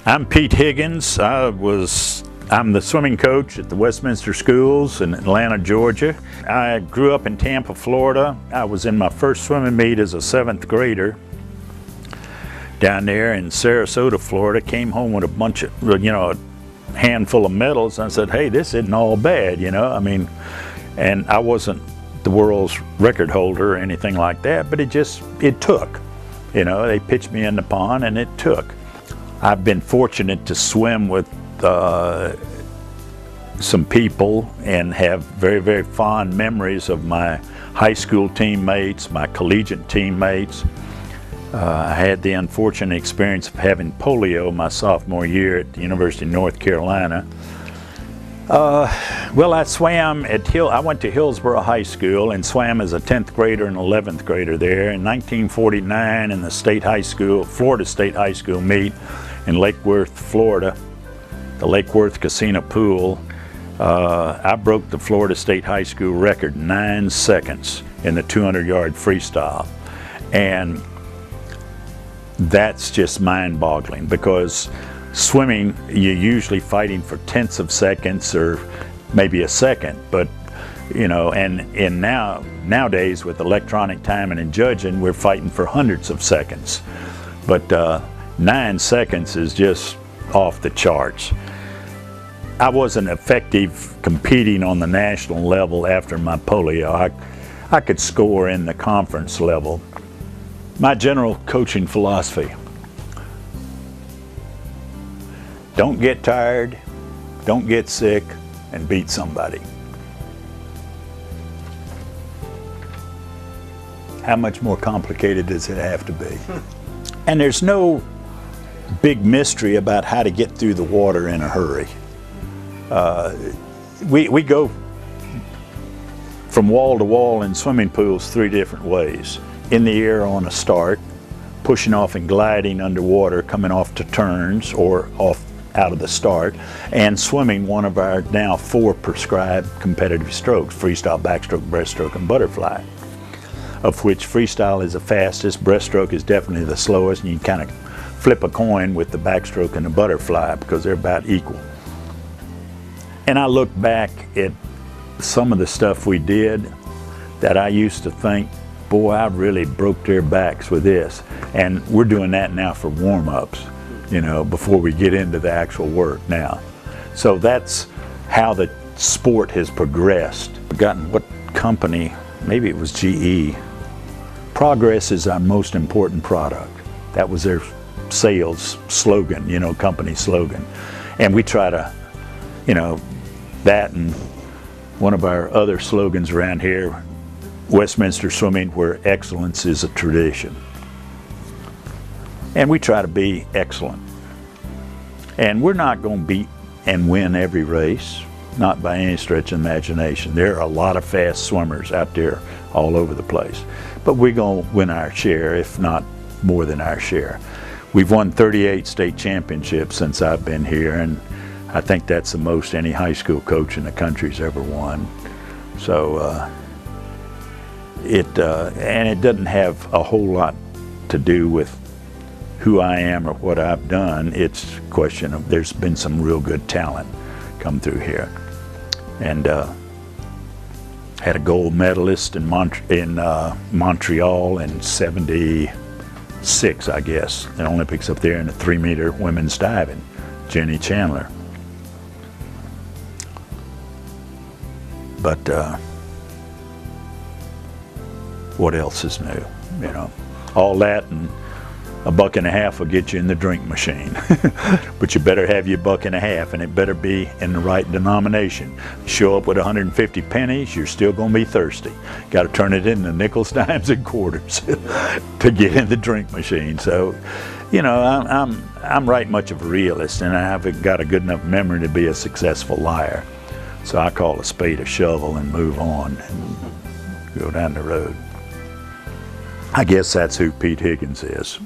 I'm Pete Higgins. I'm the swimming coach at the Westminster Schools in Atlanta, Georgia. I grew up in Tampa, Florida. I was in my first swimming meet as a 7th grader down there in Sarasota, Florida. Came home with a bunch of, a handful of medals. And I said, hey, this isn't all bad, and I wasn't the world's record holder or anything like that, but it took. They pitched me in the pond and it took. I've been fortunate to swim with some people and have very, very fond memories of my high school teammates, my collegiate teammates. I had the unfortunate experience of having polio my sophomore year at the University of North Carolina. Well, I swam at I went to Hillsborough High School and swam as a 10th grader and 11th grader there. In 1949 in the Florida State High School meet in Lake Worth, Florida, the Lake Worth Casino Pool, I broke the Florida State High School record 9 seconds in the 200-yard freestyle. And that's just mind-boggling, because swimming, you're usually fighting for tenths of seconds or maybe a second, but and nowadays with electronic timing and judging, we're fighting for hundreds of seconds. But 9 seconds is just off the charts. I wasn't effective competing on the national level after my polio. I could score in the conference level. My general coaching philosophy: don't get tired, don't get sick, and beat somebody. How much more complicated does it have to be? And there's no big mystery about how to get through the water in a hurry. We go from wall to wall in swimming pools 3 different ways. In the air on a start, pushing off and gliding underwater, coming off to turns or off out of the start, and swimming one of our now 4 prescribed competitive strokes: freestyle, backstroke, breaststroke, and butterfly, of which freestyle is the fastest, breaststroke is definitely the slowest, and you kind of flip a coin with the backstroke and the butterfly because they're about equal. And I look back at some of the stuff we did that I used to think, boy, I really broke their backs with this. And we're doing that now for warm-ups, before we get into the actual work now. So that's how the sport has progressed. I've forgotten what company, maybe it was GE. Progress is our most important product. That was their sales slogan, company slogan. And we try to, that, and one of our other slogans around here, Westminster Swimming, where excellence is a tradition. And we try to be excellent. And we're not going to beat and win every race, not by any stretch of imagination. There are a lot of fast swimmers out there all over the place. But we're going to win our share, if not more than our share. We've won 38 state championships since I've been here, and I think that's the most any high school coach in the country's ever won. So and it doesn't have a whole lot to do with who I am or what I've done. It's a question of there's been some real good talent come through here. And had a gold medalist in Montreal in '76, I guess, in Olympics up there in the 3-meter women's diving, Jenny Chandler. But what else is new? All that and $1.50 will get you in the drink machine. But you better have your $1.50, and it better be in the right denomination. Show up with 150 pennies, you're still going to be thirsty. Got to turn it into nickels, dimes, and quarters to get in the drink machine. So, I'm right much of a realist, and I haven't got a good enough memory to be a successful liar. So I call a spade a shovel and move on and go down the road. I guess that's who Pete Higgins is.